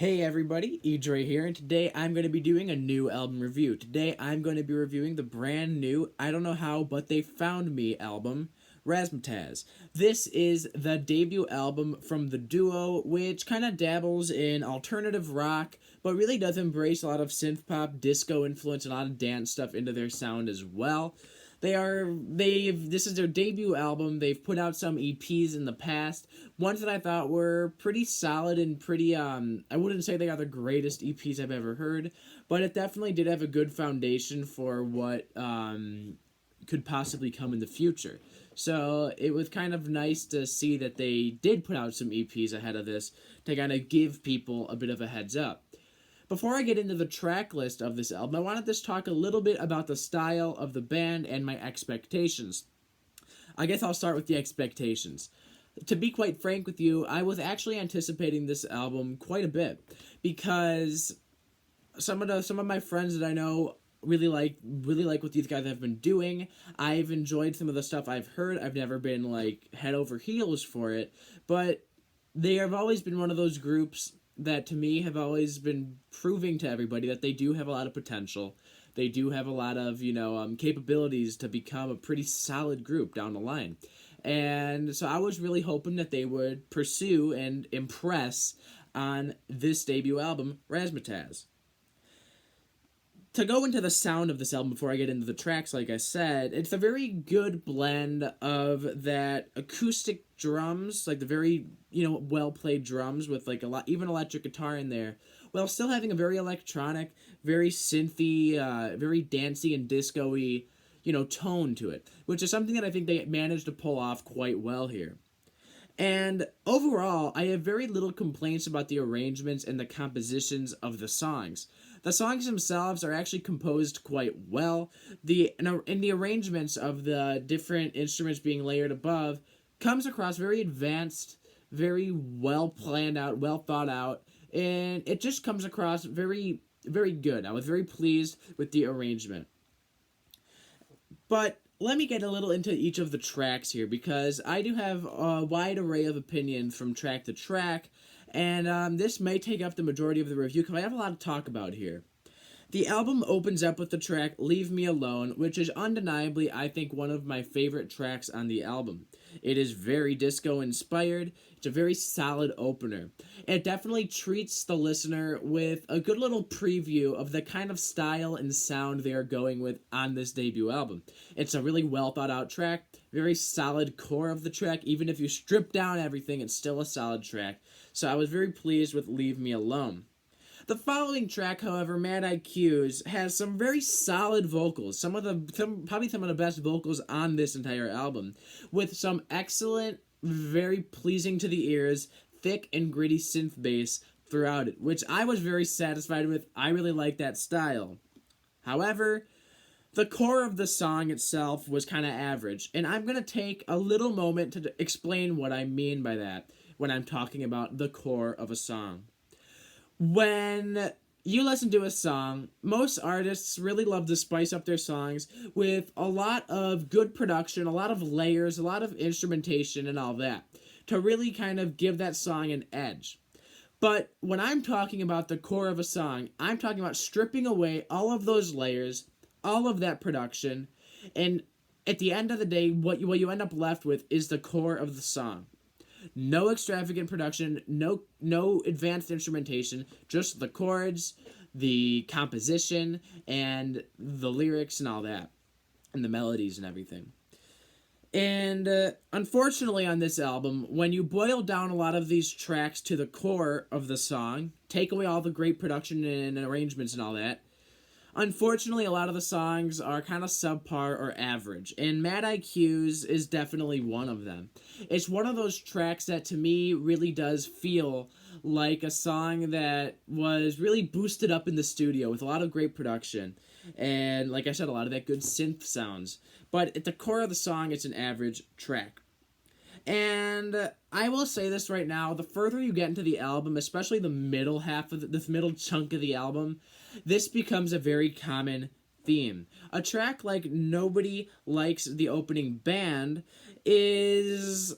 Hey everybody, Edre here, and today I'm going to be doing a new album review. Today I'm going to be reviewing the brand new I Don't Know How But They Found Me album, Razzmatazz. This is the debut album from the duo, which kind of dabbles in alternative rock, but really does embrace a lot of synth pop, disco influence, and a lot of dance stuff into their sound as well. This is their debut album. They've put out some EPs in the past, ones that I thought were pretty solid and pretty I wouldn't say they are the greatest EPs I've ever heard, but it definitely did have a good foundation for what could possibly come in the future. So it was kind of nice to see that they did put out some EPs ahead of this to kind of give people a bit of a heads up. Before I get into the track list of this album, I wanted to talk a little bit about the style of the band and my expectations. I guess I'll start with the expectations. To be quite frank with you, I was actually anticipating this album quite a bit because some of my friends that I know really like what these guys have been doing. I've enjoyed some of the stuff I've heard. I've never been like head over heels for it, but they have always been one of those groups that to me have always been proving to everybody that they do have a lot of potential. They do have a lot of, capabilities to become a pretty solid group down the line. And so I was really hoping that they would pursue and impress on this debut album, Razzmatazz. To go into the sound of this album before I get into the tracks, like I said, it's a very good blend of that acoustic drums, like the very, well-played drums with like a lot, even electric guitar in there, while still having a very electronic, very synthy, very dancey and disco-y, tone to it, which is something that I think they managed to pull off quite well here. And overall, I have very little complaints about the arrangements and the compositions of the songs. The songs themselves are actually composed quite well. In the arrangements of the different instruments being layered above comes across very advanced, very well planned out, well thought out, and it just comes across very, very good. I was very pleased with the arrangement. But let me get a little into each of the tracks here because I do have a wide array of opinions from track to track, and this may take up the majority of the review because I have a lot to talk about here. The album opens up with the track Leave Me Alone, which is undeniably, I think, one of my favorite tracks on the album. It is very disco-inspired. It's a very solid opener. It definitely treats the listener with a good little preview of the kind of style and sound they are going with on this debut album. It's a really well-thought-out track, very solid core of the track. Even if you strip down everything, it's still a solid track. So I was very pleased with Leave Me Alone. The following track, however, Mad IQ's, has some very solid vocals, probably some of the best vocals on this entire album, with some excellent, very pleasing to the ears, thick and gritty synth bass throughout it, which I was very satisfied with. I really like that style. However, the core of the song itself was kind of average, and I'm going to take a little moment to explain what I mean by that when I'm talking about the core of a song. When you listen to a song, most artists really love to spice up their songs with a lot of good production, a lot of layers, a lot of instrumentation, and all that, to really kind of give that song an edge. But when I'm talking about the core of a song, I'm talking about stripping away all of those layers, all of that production, and at the end of the day, what you end up left with is the core of the song. No extravagant production, no advanced instrumentation, just the chords, the composition, and the lyrics and all that, and the melodies and everything. And unfortunately on this album, when you boil down a lot of these tracks to the core of the song, take away all the great production and arrangements and all that, unfortunately, a lot of the songs are kind of subpar or average, and Mad IQ's is definitely one of them. It's one of those tracks that to me really does feel like a song that was really boosted up in the studio with a lot of great production, and like I said, a lot of that good synth sounds. But at the core of the song, it's an average track. And I will say this right now, the further you get into the album, especially the middle half of the middle chunk of the album, this becomes a very common theme. A track like Nobody Likes the Opening Band is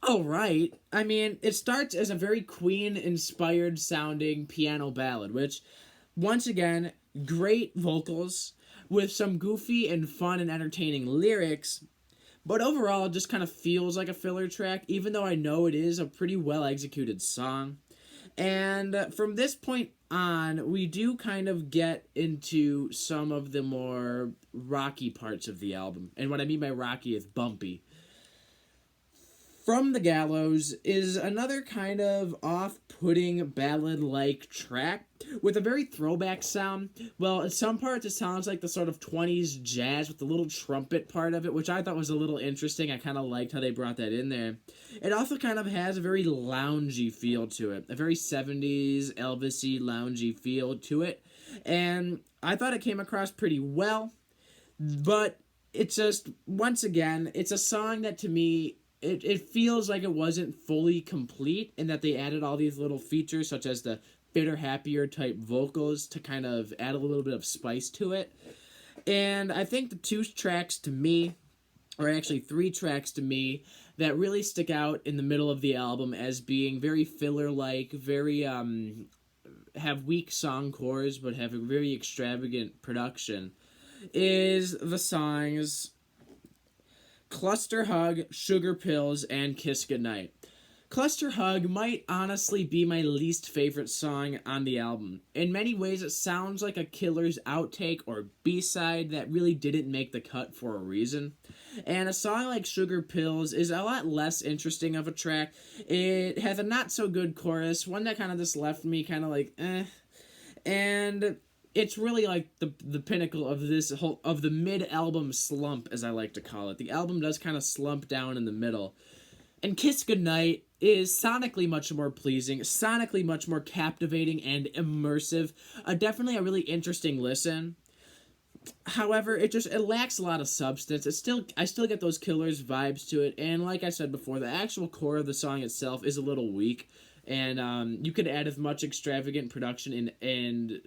All right. I mean, it starts as a very Queen-inspired sounding piano ballad, which, once again, great vocals with some goofy and fun and entertaining lyrics. But overall, it just kind of feels like a filler track, even though I know it is a pretty well executed song. And from this point on, we do kind of get into some of the more rocky parts of the album. And what I mean by rocky is bumpy. From the Gallows is another kind of off-putting ballad-like track with a very throwback sound. Well, in some parts it sounds like the sort of 20s jazz with the little trumpet part of it, which I thought was a little interesting. I kind of liked how they brought that in there. It also kind of has a very loungy feel to it, a very 70s Elvis-y loungy feel to it. And I thought it came across pretty well, but it's just, once again, it's a song that to me it feels like it wasn't fully complete and that they added all these little features such as the fitter happier type vocals to kind of add a little bit of spice to it. And I think the two tracks to me, or actually three tracks to me, that really stick out in the middle of the album as being very filler like, very have weak song chords but have a very extravagant production, is the songs Clusterhug, Sugar Pills, and Kiss Goodnight. Clusterhug might honestly be my least favorite song on the album. In many ways, it sounds like a Killer's outtake or B-side that really didn't make the cut for a reason. And a song like Sugar Pills is a lot less interesting of a track. It has a not-so-good chorus, one that kind of just left me kind of like, eh. And it's really like the pinnacle of this whole of the mid-album slump, as I like to call it. The album does kind of slump down in the middle. And Kiss Goodnight is sonically much more pleasing, sonically much more captivating and immersive. Definitely a really interesting listen. However, it lacks a lot of substance. I still get those Killers vibes to it, and like I said before, the actual core of the song itself is a little weak. And you could add as much extravagant production and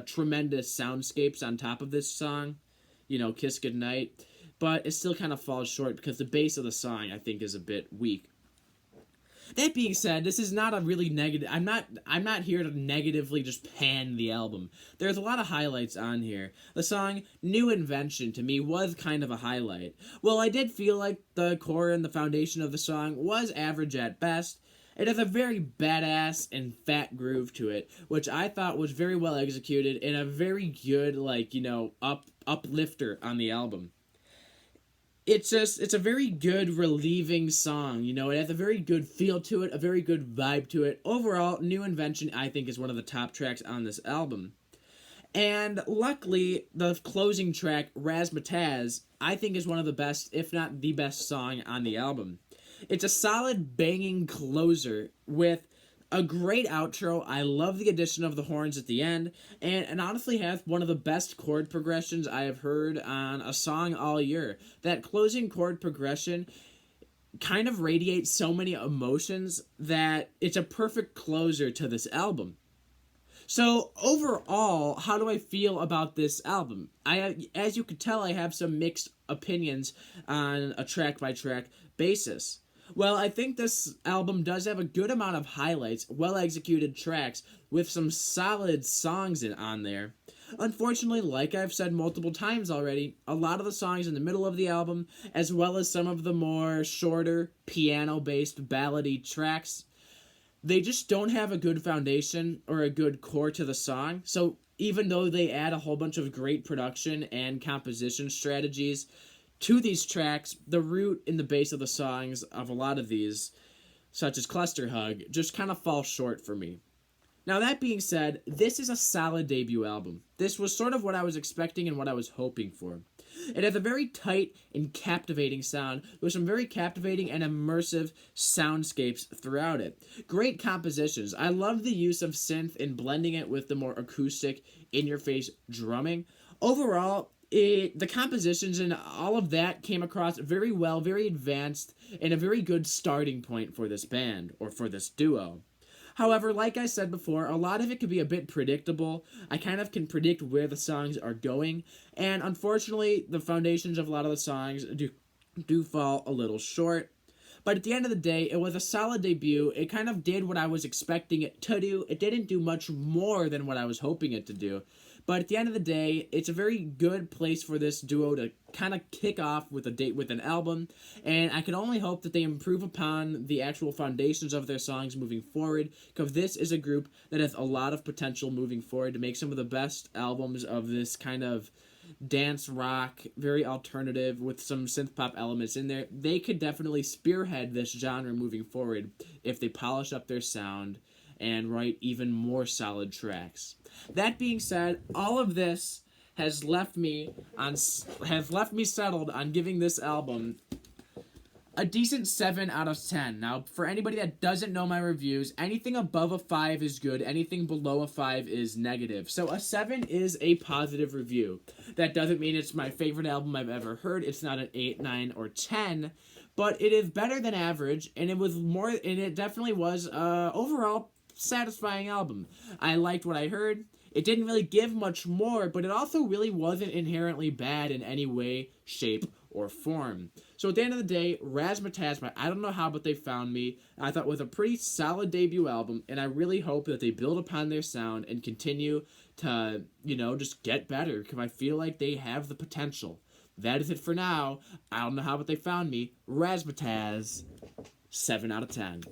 tremendous soundscapes on top of this song, Kiss Goodnight, but it still kind of falls short because the base of the song, I think, is a bit weak. That being said, this is not a really negative. I'm not here to negatively just pan the album. There's a lot of highlights on here. The song New Invention to me was kind of a highlight. Well, I did feel like the core and the foundation of the song was average at best. It has a very badass and fat groove to it, which I thought was very well executed and a very good, uplifter on the album. It's a very good relieving song, it has a very good feel to it, a very good vibe to it. Overall, New Invention, I think, is one of the top tracks on this album. And luckily, the closing track, Razzmatazz, I think is one of the best, if not the best song on the album. It's a solid banging closer with a great outro. I love the addition of the horns at the end, and honestly has one of the best chord progressions I have heard on a song all year. That closing chord progression kind of radiates so many emotions that it's a perfect closer to this album. So overall, how do I feel about this album? As you could tell, I have some mixed opinions on a track-by-track basis. Well, I think this album does have a good amount of highlights, well-executed tracks, with some solid songs on there. Unfortunately, like I've said multiple times already, a lot of the songs in the middle of the album, as well as some of the more shorter, piano-based ballady tracks, they just don't have a good foundation or a good core to the song. So even though they add a whole bunch of great production and composition strategies to these tracks, the root and the base of the songs of a lot of these, such as Clusterhug, just kind of fall short for me. Now, that being said, this is a solid debut album. This was sort of what I was expecting and what I was hoping for. It has a very tight and captivating sound with some very captivating and immersive soundscapes throughout it. Great compositions. I love the use of synth and blending it with the more acoustic, in-your-face drumming. Overall, the compositions and all of that came across very well, very advanced, and a very good starting point for this band, or for this duo. However, like I said before, a lot of it could be a bit predictable. I kind of can predict where the songs are going, and unfortunately, the foundations of a lot of the songs do fall a little short. But at the end of the day, it was a solid debut. It kind of did what I was expecting it to do. It didn't do much more than what I was hoping it to do. But at the end of the day, it's a very good place for this duo to kind of kick off with an album, and I can only hope that they improve upon the actual foundations of their songs moving forward, because this is a group that has a lot of potential moving forward to make some of the best albums of this kind of dance rock, very alternative with some synth pop elements in there. They could definitely spearhead this genre moving forward if they polish up their sound and write even more solid tracks. That being said, all of this has left me settled on giving this album a decent 7 out of 10. Now, for anybody that doesn't know my reviews, anything above a 5 is good, anything below a 5 is negative. So a 7 is a positive review. That doesn't mean it's my favorite album I've ever heard. It's not an 8, 9, or 10, but it is better than average, and it definitely was overall satisfying album. I liked what I heard. It didn't really give much more, but it also really wasn't inherently bad in any way, shape, or form. So at the end of the day, Razzmatazz by I Don't Know How But They Found Me, I thought was a pretty solid debut album, and I really hope that they build upon their sound and continue to, just get better, because I feel like they have the potential. That is it for now. I Don't Know How But They Found Me, Razzmatazz, 7 out of 10.